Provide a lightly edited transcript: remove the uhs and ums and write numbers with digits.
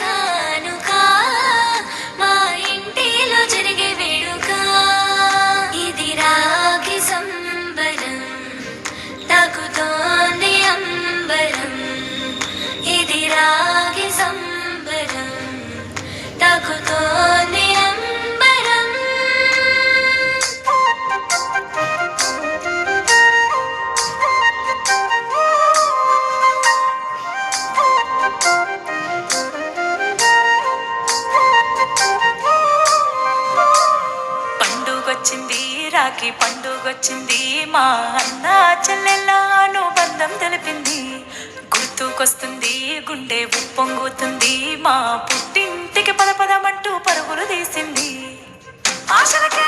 కానుక మా ఇంటిలో జరిగే వేడుక ఇది రాగి సంబరం తాకుతోంది అంబరం ఇది రాగి సంబరం తాకుతోంది అంబరం పండుగొచ్చింది రాఖీ పండుగొచ్చింది మా అన్న చెల్లెళ్ళ అనుబంధం తెలిపింది గుర్తుకొస్తుంది గుండె ఉప్పొంగుతుంది మా పుట్టింటికి పదపదమంటూ పరుగులు తీసింది ఆశలకే